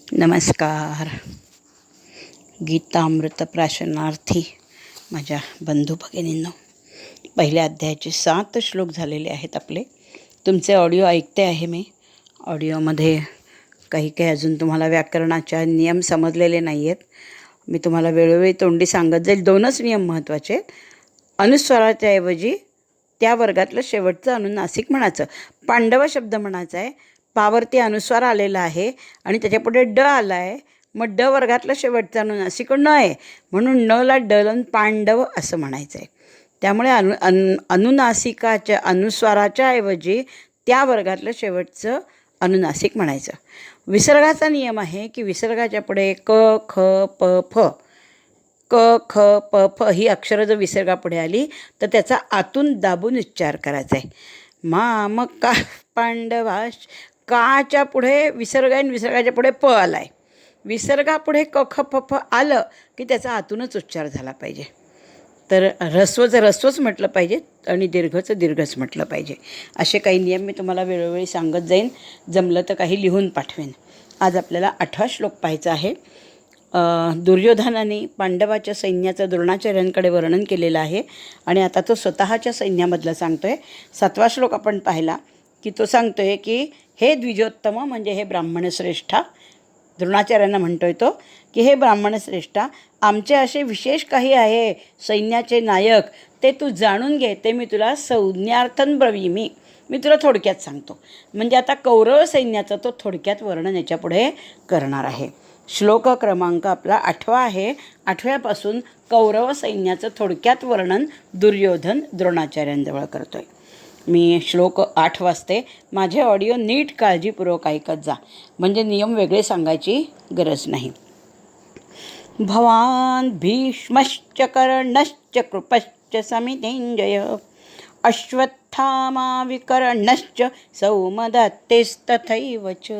नमस्कार. गीतामृत प्राशनार्थी माझ्या बंधू भगिनींनो, पहिल्या अध्यायाचे 7 श्लोक झालेले आहेत आपले. तुमचे ऑडिओ ऐकते आहे मी. ऑडिओमध्ये काही काही अजून तुम्हाला व्याकरणाच्या नियम समजलेले नाही आहेत. मी तुम्हाला वेळोवेळी तोंडी सांगत जाईल. 2च नियम महत्त्वाचे आहेत. अनुस्वाराच्या ऐवजी त्या वर्गातलं शेवटचं अनुनासिक म्हणायचं. पांडव शब्द म्हणायचा आहे, पावरती अनुस्वार आलेला आहे आणि त्याच्यापुढे ड आला आहे. मग ड वर्गातलं शेवटचं अनुनासिक न आहे, म्हणून नला ड लावून पांडव असं म्हणायचं आहे. त्यामुळे अनुनासिकाच्या अनुस्वाराच्या ऐवजी त्या वर्गातलं शेवटचं अनुनासिक म्हणायचं. विसर्गाचा नियम आहे की विसर्गाच्या पुढे क ख प फ, क ख प फ ही अक्षरं जर विसर्गापुढे आली तर त्याचा आतून दाबून उच्चार करायचा आहे. मग का पांडवाश, काच्या पुढे विसर्ग आहे आणि विसर्गाच्या पुढे प आला आहे. विसर्गापुढे क ख प फ आलं की त्याचा आतूनच उच्चार झाला पाहिजे. तर ह्रस्वचं ह्रस्वच म्हटलं पाहिजे आणि दीर्घचं दीर्घच म्हटलं पाहिजे. असे काही नियम मी तुम्हाला वेळोवेळी सांगत जाईन. जमलं तर काही लिहून पाठवेन. आज आपल्याला 8वा श्लोक पाहायचा आहे. दुर्योधनाने पांडवाच्या सैन्याचं द्रोणाचार्यांकडे वर्णन केलेलं आहे आणि आता तो स्वतःच्या सैन्यामधलं सांगतो आहे. 7वा श्लोक आपण पाहिला की तो सांगतो आहे की हे द्विजोत्तम, म्हणजे हे ब्राह्मण श्रेष्ठा, द्रोणाचार्यांना म्हणतोय तो की हे ब्राह्मण श्रेष्ठा, आमचे असे विशेष काही आहे सैन्याचे नायक, ते तू जाणून घे. ते मी तुला संज्ञार्थन ब्रवीमी, मी तुला थोडक्यात सांगतो. म्हणजे आता कौरव सैन्याचं तो थोडक्यात वर्णन याच्यापुढे करणार आहे. श्लोक क्रमांक आपला 8वा आहे. 8व्यापासून कौरव सैन्याचं थोडक्यात वर्णन दुर्योधन द्रोणाचार्यांजवळ करतोय. मी श्लोक 8 वाजते. माझे ऑडिओ नीट काळजीपूर्वक ऐकत जा, म्हणजे नियम वेगळे सांगायची गरज नाही. भवान भीष्मश्च कर्णश्च कृपश्च समितेंजय अश्वत्थामा विकर्णश्च सौमदत्तेस्तथैव च.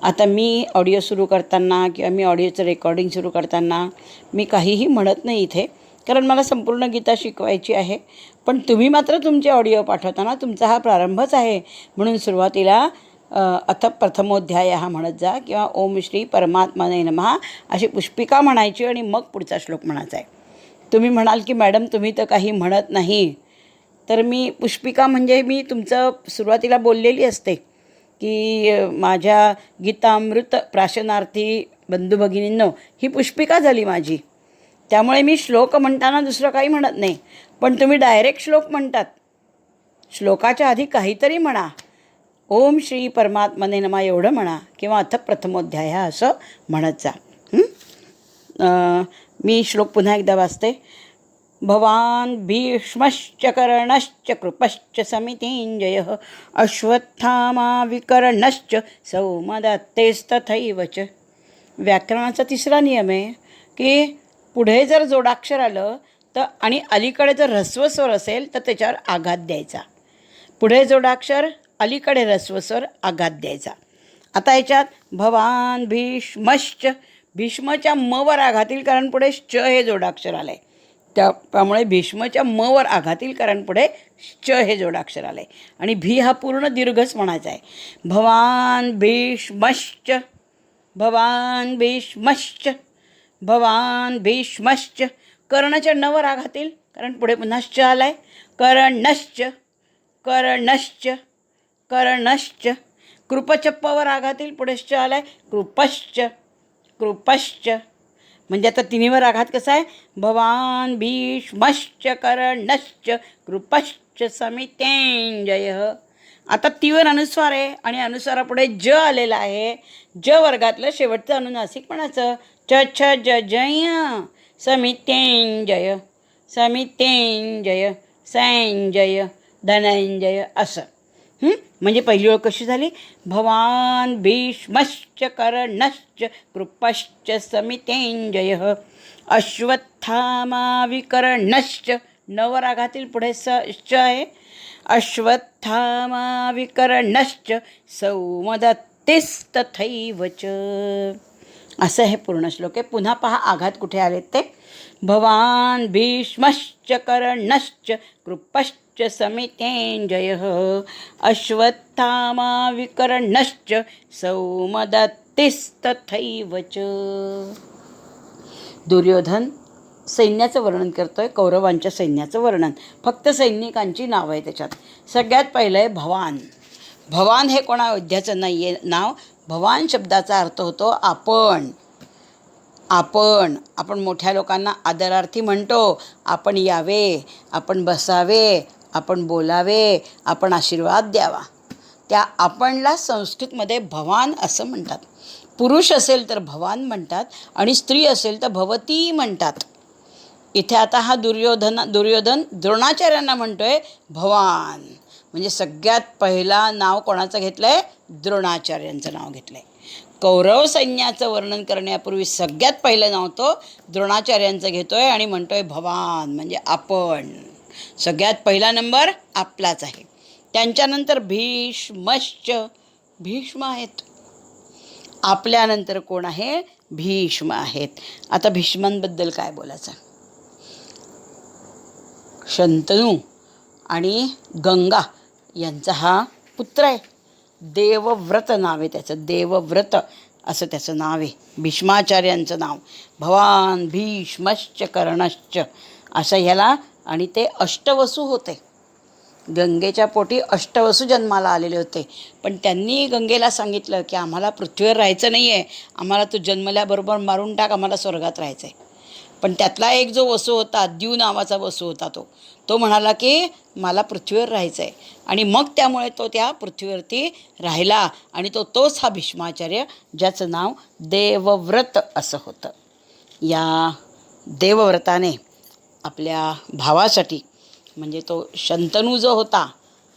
आता मी ऑडिओ सुरू करताना किंवा मी ऑडिओचं रेकॉर्डिंग सुरू करताना मी काहीही म्हणत नाही इथे, कारण मला संपूर्ण गीता शिकवायची आहे. पण तुम्ही मात्र तुमचे ऑडिओ पाठवताना तुमचा हा प्रारंभच आहे, म्हणून सुरुवातीला अथ प्रथमोध्याय हा म्हणत जा किंवा ओम श्री परमात्मने नमः अशी पुष्पिका म्हणायची आणि मग पुढचा श्लोक म्हणायचा आहे. तुम्ही म्हणाल की मॅडम तुम्ही तर काही म्हणत नाही, तर मी पुष्पिका म्हणजे मी तुमचं सुरुवातीला बोललेली असते की माझ्या गीतामृत प्राशनार्थी बंधू भगिनींनो, ही पुष्पिका झाली माझी. त्यामुळे मी श्लोक म्हणताना दुसरं काही म्हणत नाही, पण तुम्ही डायरेक्ट श्लोक म्हणतात. श्लोकाच्या आधी काहीतरी म्हणा. ओम श्री परमात्मने नमः एवढं म्हणा किंवा अथ प्रथमोध्याय असं म्हणत जा. मी श्लोक पुन्हा एकदा वाचते. भवान भीष्मश्च कर्णश्च कृपश्च समितेंजय अश्वत्थामा विकर्णश्च सौमदत्तेस्तथैव च. व्याकरणाचा 3रा नियम आहे की पुढे जर जोडाक्षर आलं तर आणि अलीकडे जर ह्रस्व स्वर असेल तर त्याच्यावर आघात द्यायचा. पुढे जोडाक्षर, अलीकडे ह्रस्व स्वर, आघात द्यायचा. आता याच्यात भवान भीष्मश्च, भीष्मच्या मवर आघात येईल कारण पुढे च हे जोडाक्षर आलं आहे. त्यामुळे भीष्मच्या मवर आघात येईल कारण पुढे च हे जोडाक्षर आलं आहे. आणि भी हा पूर्ण दीर्घच म्हणायचा आहे. भवान भीष्मश्च, भवान भीष्मश्च, भवान भीष्मश्च. कर्णच्या नवर आघात येईल कारण पुढे पुन्हा च आला आहे. कर्णश्च, कर्णश्च, कर्णश्च. कृपच्या पवर आघात येईल, पुढे च आला आहे. कृपश्च, कृपश्च. म्हणजे आता तिन्हीवर आघात कसा आहे? भवान भीष्मश्च कर्णश्च कृपश्च समितेंजय. आता तीवर अनुस्वार आहे आणि अनुस्वारापुढे ज आलेला आहे. ज वर्गातलं शेवटचं अनुनासिक म्हणायचं. च छ ज जय समितेंजय, समितेंजय, संजय, धनंजय असं. म्हणजे पहिली ओळ कशी झाली? भवान भीष्मश्च कर्णश्च कृपश्च समितेंजय अश्वत्थामा विकर्णश्च. नवर आघातील पुढे च आहे. अश्वत्थामा विकर्णश्च सौमदत्तेस्तथैव च. असं हे पूर्ण श्लोक आहे. पुन्हा पहा आघात कुठे आलेत ते. भवान् भीष्मश्च कर्णश्च कृपश्च समितेञ्जयः अश्वत्थामा विकर्णश्च सौमदत्तिस्तथैव च. दुर्योधन सैन्याचं वर्णन करतोय, कौरवांच्या सैन्याचं वर्णन. फक्त सैनिकांची नावं आहे त्याच्यात. सगळ्यात पहिलं आहे भवान. भवान हे कोणा योद्ध्याचं नाही आहे नाव. भवान शब्दाचा अर्थ होतो आपण. आपण मोठ्या लोकांना आदरार्थी म्हणतो. आपण यावे, आपण बसावे, आपण बोलावे, आपण आशीर्वाद द्यावा. त्या आपणला संस्कृतमध्ये भवान असं म्हणतात. पुरुष असेल तर भवान म्हणतात आणि स्त्री असेल तर भवती म्हणतात. इथे आता हा दुर्योधन द्रोणाचार्यांना म्हणतोय भवान. म्हणजे सगळ्यात पहिला नाव कोणाचं घेतलं आहे? द्रोणाचार्यांचं नाव घेतलं आहे. कौरव सैन्याचं वर्णन करण्यापूर्वी सगळ्यात पहिलं नाव तो द्रोणाचार्यांचं घेतोय आणि म्हणतोय भवान म्हणजे आपण. सगळ्यात पहिला नंबर आपलाच आहे. त्यांच्यानंतर भीष्मश्च, भीष्म आहेत. आपल्यानंतर कोण आहे? भीष्म आहेत. आता भीष्मांबद्दल काय बोलायचं? शंतनू आणि गंगा यांचा हा पुत्र आहे. देवव्रत नाव आहे त्याचं. देवव्रत असं त्याचं नाव आहे. भीष्माचार्यांचं नाव भवान भीष्मश्च कर्णश्च असं ह्याला. आणि ते अष्टवसू होते. गंगेच्या पोटी अष्टवसू जन्माला आलेले होते. पण त्यांनी गंगेला सांगितलं की आम्हाला पृथ्वीवर राहायचं नाही आहे, आम्हाला तू जन्मल्याबरोबर मारून टाक, आम्हाला स्वर्गात राहायचं आहे. पण त्यातला एक जो वसू होता, द्यू नावाचा वसू होता, तो म्हणाला की मला पृथ्वीवर राहायचं आहे. आणि मग त्यामुळे तो त्या पृथ्वीवरती राहिला. आणि तोच हा भीष्माचार्य, ज्याचं नाव देवव्रत असं होतं. या देवव्रताने आपल्या भावासाठी, म्हणजे तो शंतनू जो होता,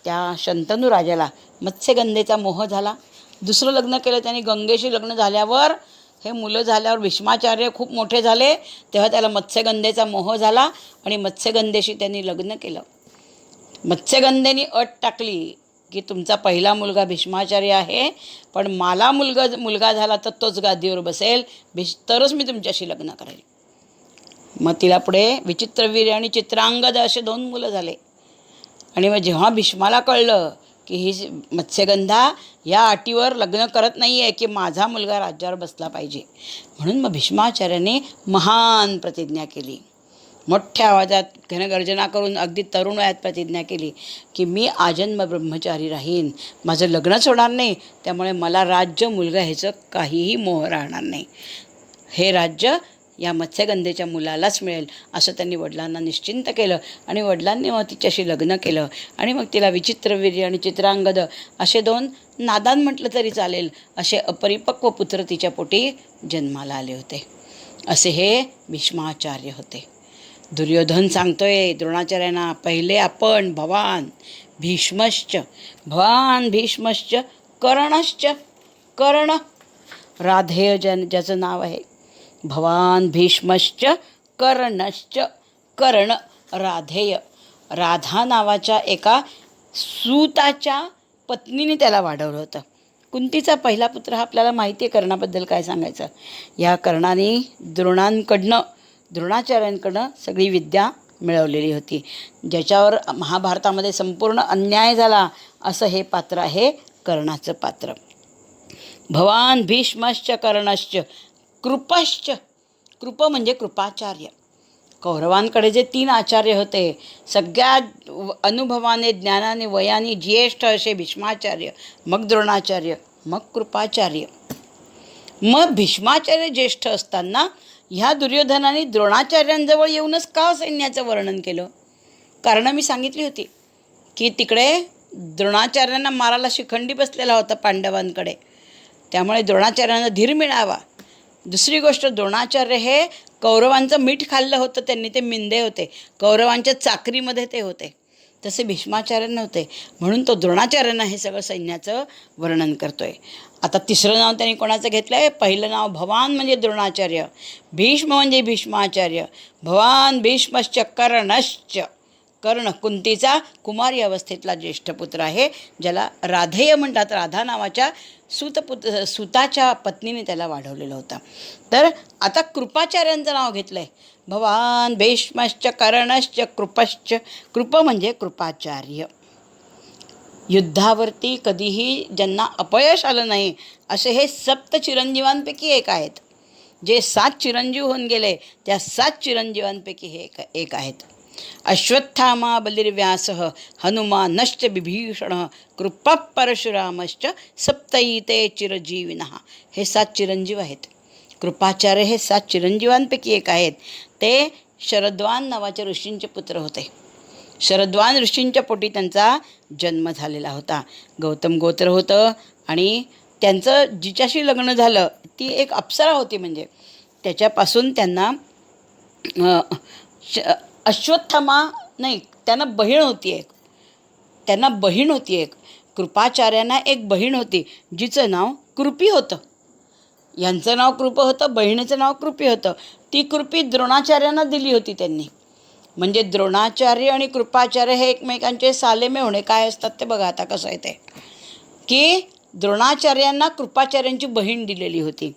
त्या शंतनू राजाला मत्स्यगंधेचा मोह झाला. दुसरं लग्न केलं त्यांनी. गंगेशी लग्न झाल्यावर, हे मुलं झाल्यावर भीष्माचार्य खूप मोठे झाले, तेव्हा त्याला मत्स्यगंधेचा मोह झाला आणि मत्स्यगंधेशी त्यांनी लग्न केलं. मत्स्यगंधेने अट टाकली की तुमचा पहिला मुलगा भीष्माचार्य आहे, पण मला मुलगा झाला तर तोच गादीवर बसेल, तरच मी तुमच्याशी लग्न करेल. मग तिला पुढे विचित्रवीर्य आणि चित्रांगद असे 2 मुलं झाले. आणि मग जेव्हा भीष्माला कळलं की ही मत्स्यगंधा या अटीवर लग्न करत नाही आहे की माझा मुलगा राज्यावर बसला पाहिजे, म्हणून मग भीष्माचार्याने महान प्रतिज्ञा केली. मोठ्या आवाजात घनगर्जना करून अगदी तरुण वयात प्रतिज्ञा केली की मी आजन्म ब्रह्मचारी राहीन, माझं लग्नच होणार नाही, त्यामुळे मला राज्य, मुलगा ह्याचं काहीही मोह राहणार नाही. हे राज्य या मत्स्यगंधेच्या मुलालाच मिळेल असं त्यांनी वडिलांना निश्चिंत केलं. आणि वडिलांनी मग तिच्याशी लग्न केलं. आणि मग तिला विचित्रवीर्य आणि चित्रांगद असे 2 नादान म्हटलं तरी चालेल असे अपरिपक्व पुत्र तिच्या पोटी जन्माला आले होते. असे हे भीष्माचार्य होते. दुर्योधन सांगतोय द्रोणाचार्यांना, पहिले आपण भवान भीष्मश्च, भवान भीष्मश्च कर्णश्च, कर्ण राधेय ज्याचं नाव आहे. भवान भीष्मश्च कर्णश्च, कर्ण राधेय, राधा नावाच्या एका सूताच्या पत्नीने त्याला वाढवलं होतं. कुंतीचा पहिला पुत्र हा आपल्याला माहिती आहे. कर्णाबद्दल काय सांगायचं? या कर्णाने द्रोणाचार्यांकडनं सगळी विद्या मिळवलेली होती. ज्याच्यावर महाभारतामध्ये संपूर्ण अन्याय झाला असं हे पात्र आहे, कर्णाचं पात्र. भवान भीष्मश्च कर्णश्च कृपश्च, कृप म्हणजे कृपाचार्य. कौरवांकडे जे 3 आचार्य होते, सगळ्यात अनुभवाने, ज्ञानाने, वयाने ज्येष्ठ असे भीष्माचार्य, मग द्रोणाचार्य, मग कृपाचार्य. मग भीष्माचार्य ज्येष्ठ असताना ह्या दुर्योधनाने द्रोणाचार्यांजवळ येऊनच का सैन्याचं वर्णन केलं? कारण मी सांगितली होती की तिकडे द्रोणाचार्यांना मारायला शिखंडी बसलेला होता पांडवांकडे, त्यामुळे द्रोणाचार्यांना धीर मिळावा. दुसरी गोष्ट, द्रोणाचार्य हे कौरवांचं मीठ खाल्लं होतं त्यांनी, ते मिंदे होते, कौरवांच्या चाकरीमध्ये ते होते. तसे भीष्माचार्य नव्हते, म्हणून तो द्रोणाचार्यांना हे सगळं सैन्याचं वर्णन करतोय. आता तिसरं नाव त्यांनी कोणाचं घेतलं आहे? पहिलं नाव भवान म्हणजे द्रोणाचार्य, भीष्म म्हणजे भीष्माचार्य, भवान भीष्मश्च कर्णश्च, कर्ण कुंतीचा कुमारी अवस्थेतला ज्येष्ठ पुत्र आहे, ज्याला राधेय म्हणतात. राधा नावाच्या सूताच्या पत्नीने त्याला वाढवलेलं होतं. तर आता कृपाचार्यांचं नाव घेतलं आहे. भवान भीष्मश्च कर्णश्च कृपश्च, कृप म्हणजे कृपाचार्य, युद्धावरती कधीही ज्यांना अपयश आलं नाही असे हे 7 चिरंजीवांपैकी एक आहेत. जे 7 चिरंजीव होऊन गेले त्या 7 चिरंजीवांपैकी हे एक आहेत. अश्वत्थामा बलिर्व्यासः हनुमानश्च विभीषणः कृपः परशुरामश्च सप्तैते चिरजीविनः. हे 7 चिरंजीव आहेत. कृपाचार्य हे 7 चिरंजीवांपैकी एक आहेत. ते शरद्वान नावाच्या ऋषींचे पुत्र होते. शरद्वान ऋषींच्या पोटी त्यांचा जन्म झालेला होता. गौतम गोत्र होतं आणि त्यांचं जिच्याशी लग्न झालं ती एक अप्सरा होती. म्हणजे त्याच्यापासून त्यांना अश्वत्थामा नाही, त्यांना बहीण होती एक. कृपाचार्यांना एक बहीण होती जिचं नाव कृपी होतं. यांचं नाव कृप होतं, बहिणीचं नाव कृपी होतं. ती कृपी द्रोणाचार्यांना दिली होती त्यांनी. म्हणजे द्रोणाचार्य आणि कृपाचार्य हे एकमेकांचे सालेमेवणे काय असतात ते बघा आता कसं आहे ते, की द्रोणाचार्यांना कृपाचार्यांची बहीण दिलेली होती.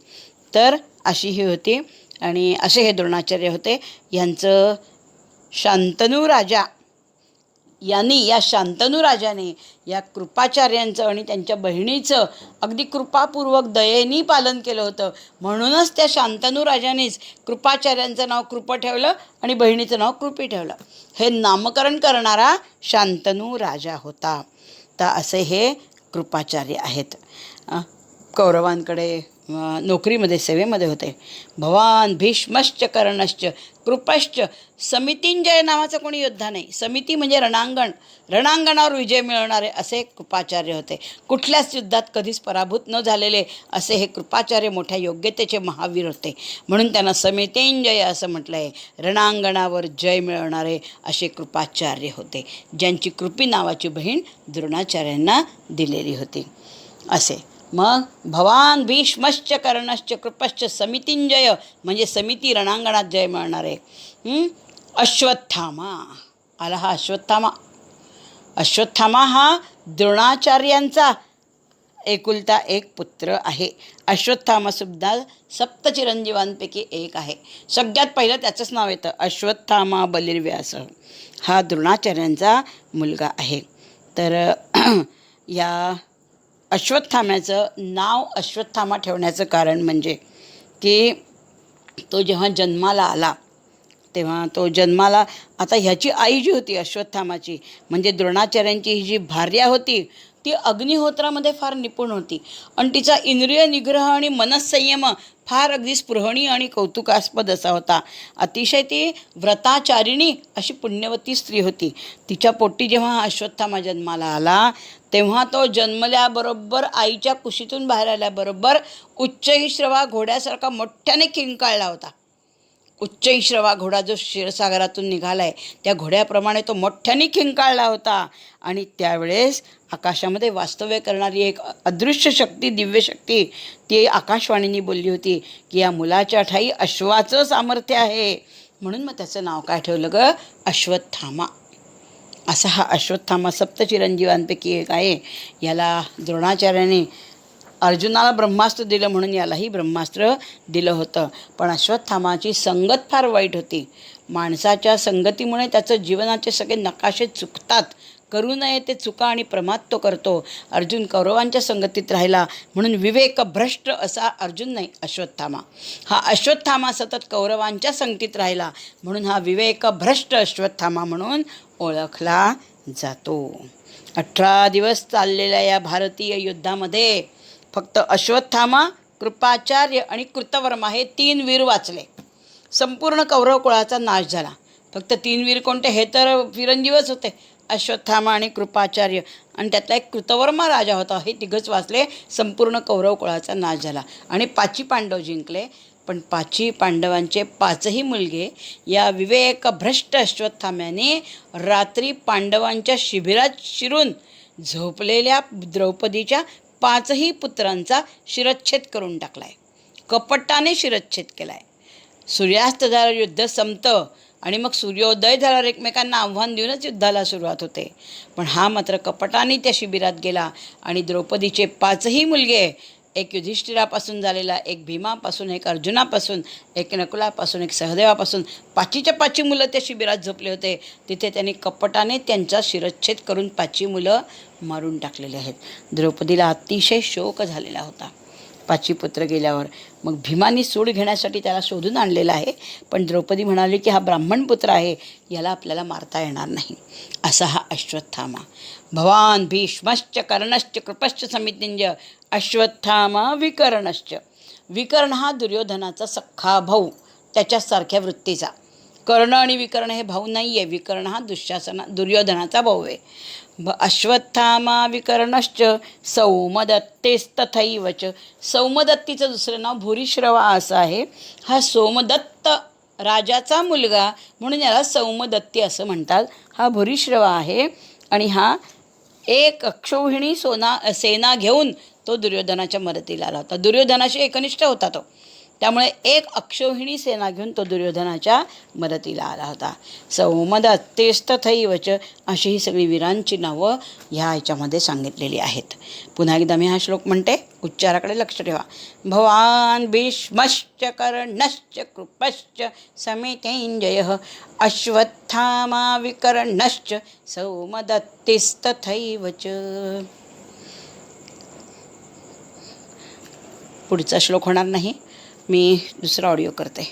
तर अशी ही होती आणि असे हे द्रोणाचार्य होते. यांचं शांतनू राजा या शांतनू राजाने या कृपाचार्यांचं आणि त्यांच्या बहिणीचं अगदी कृपापूर्वक दयेनी पालन केलं होतं. म्हणूनच त्या शांतनू राजानेच कृपाचार्यांचं नाव कृप ठेवलं आणि बहिणीचं नाव कृपी ठेवलं. हे नामकरण करणारा शांतनू राजा होता. तर असे हे कृपाचार्य आहेत. कौरवांकडे नोकरीमध्ये सेवेमध्ये होते. भवान भीष्मश्च कर्णश्च कृपश्च, समितिंजय नावाचा कोणी योद्धा नाही. समिती म्हणजे रणांगण, रणांगणावर विजय मिळवणारे असे कृपाचार्य होते. कुठल्याच युद्धात कधीच पराभूत न झालेले असे हे कृपाचार्य मोठ्या योग्यतेचे महावीर होते. म्हणून त्यांना समितिंजय असं म्हटलं आहे. रणांगणावर जय मिळवणारे असे कृपाचार्य होते, ज्यांची कृपी नावाची बहीण द्रोणाचार्यांना दिलेली होती. असे मग भवान भीष्मश्च कर्णश्च कृपश्च समितिंजय म्हणजे समिती रणांगणात जय मिळणारे. अश्वत्थामा आला. हा अश्वत्थामा हा द्रोणाचार्यांचा एकुलता एक पुत्र आहे. अश्वत्थामासुद्धा 7 चिरंजीवांपैकी एक आहे. सगळ्यात पहिलं त्याचंच नाव येतं, अश्वत्थामा बलिर्व्यास. हा द्रोणाचार्यांचा मुलगा आहे. तर या अश्वत्थाम्याचं नाव अश्वत्थामा ठेवण्याचं कारण म्हणजे की तो जेव्हा जन्माला आला तेव्हा आता ह्याची आई जी होती अश्वत्थामाची म्हणजे द्रोणाचार्यांची ही जी भार्या होती ती अग्निहोत्रामध्ये फार निपुण होती आणि तिचा इंद्रिय निग्रह आणि मनस्संयम फार अगदी स्पृहणीय आणि कौतुकास्पद असा होता. अतिशय ती व्रताचारिणी अशी पुण्यवती स्त्री होती. तिच्या पोटी जेव्हा अश्वत्थामा जन्माला आला तेव्हा तो जन्मल्याबरोबर आईच्या कुशीतून बाहेर आल्याबरोबर उच्चैश्रवा घोड्यासारखा मोठ्याने किंकाळला होता. उच्चैश्रवा घोडा जो क्षीरसागरातून निघाला आहे त्या घोड्याप्रमाणे तो मोठ्याने खिंकाळला होता. आणि त्यावेळेस आकाशामध्ये वास्तव्य करणारी एक अदृश्य शक्ती, दिव्य शक्ती, ती आकाशवाणीने बोलली होती की या मुलाच्या ठाई अश्वाचं सामर्थ्य आहे. म्हणून मग त्याचं नाव काय ठेवलं ग, अश्वत्थामा. असा हा अश्वत्थामा 7 चिरंजीवांपैकी एक आहे. याला द्रोणाचार्याने अर्जुनाला ब्रह्मास्त्र दिलं म्हणून यालाही ब्रह्मास्त्र दिलं होतं. पण अश्वत्थामाची संगत फार वाईट होती. माणसाच्या संगतीमुळे त्याचं जीवनाचे सगळे नकाशे चुकतात. करू नये ते चुका आणि प्रमाद तो करतो. अर्जुन कौरवांच्या संगतीत राहिला म्हणून विवेकभ्रष्ट असा अर्जुन नाही, अश्वत्थामा. हा अश्वत्थामा सतत कौरवांच्या संगतीत राहिला म्हणून हा विवेकभ्रष्ट अश्वत्थामा म्हणून ओळखला जातो. 18 दिवस चाललेल्या या भारतीय युद्धामध्ये फक्त अश्वत्थामा, कृपाचार्य आणि कृतवर्मा हे 3 वीर वाचले. संपूर्ण कौरव कुळाचा नाश झाला. फक्त 3 वीर कोणते, हे तर चिरंजीवच होते, अश्वत्थामा आणि कृपाचार्य आणि त्यातला एक कृतवर्मा राजा होता. हे 3घच वाचले. संपूर्ण कौरव कुळाचा नाश झाला आणि 5 पांडव जिंकले. पण 5 पांडवांचे 5ही मुलगे या विवेकभ्रष्ट अश्वत्थाम्याने रात्री पांडवांच्या शिबिरात शिरून झोपलेल्या द्रौपदीच्या 5ही पुत्रांचा शिरच्छेद करून टाकलाय. कपटाने शिरच्छेद केलाय. सूर्यास्त झाल्यावर युद्ध संपतं आणि मग सूर्योदय झाल्यावर एकमेकांना आव्हान देऊनच युद्धाला सुरुवात होते. पण हा मात्र कपटाने त्या शिबिरात गेला आणि द्रौपदीचे 5ही मुलगे एक युधिष्ठिरापासून झालेला, एक भीमापासून, एक अर्जुनापासून, एक नकुलापासून, एक सहदेवापासून, पाचीच्या पाची मुलं त्या शिबिरात झोपले होते. तिथे त्यांनी कपटाने त्यांचा शिरच्छेद करून 5 मुलं मारून टाकलेले आहेत. द्रौपदीला अतिशय शोक झालेला होता 5 पुत्र गेल्यावर. मग भीमानी सूड घेण्यासाठी त्याला शोधून आणलेला आहे, पण द्रौपदी म्हणाली की हा ब्राह्मण पुत्र आहे, याला आपल्याला मारता येणार नाही. असा हा अश्वत्थामा. भवान भीष्मश्च कर्णश्च कृपश्च समितिंजय अश्वत्थामा विकर्णश्च. विकर्ण हा दुर्योधनाचा सख्खा भाऊ, त्याच्यासारख्या वृत्तीचा. कर्ण आणि विकर्ण हे भाऊ नाही आहे. विकर्ण हा दुर्योधनाचा भाऊ आहे. अश्वत्थामा विकर्णश्च सौमदत्तेस्तथैवच. सौमदत्तीचं दुसरं नाव भूरिश्रवा असं आहे. हा सोमदत्त राजाचा मुलगा म्हणून याला सौमदत्ती असं म्हणतात. हा भूरिश्रवा आहे आणि हा एक अक्षौहिणी सेना घेऊन तो दुर्योधनाच्या मदतीला आला होता. दुर्योधनाशी एकनिष्ठ होता तो, त्यामुळे एक अक्षौहिणी सेना घेऊन तो दुर्योधनाच्या मदतीला आला होता. सौमदत्तेस्तथैवच अशी ही सगळी वीरांची नावं ह्या ह्याच्यामध्ये सांगितलेली आहेत. पुन्हा एकदा मी हा श्लोक म्हणते, उच्चाराकडे लक्ष ठेवा. भवान भीष्मश्च कर्णश्च कृपश्च समितेंजयः अश्वत्थामा विकर्णश्च सौमदत्तेस्तथैवच. पुढचा श्लोक होणार नाही, मी दुसरा ऑडिओ करते.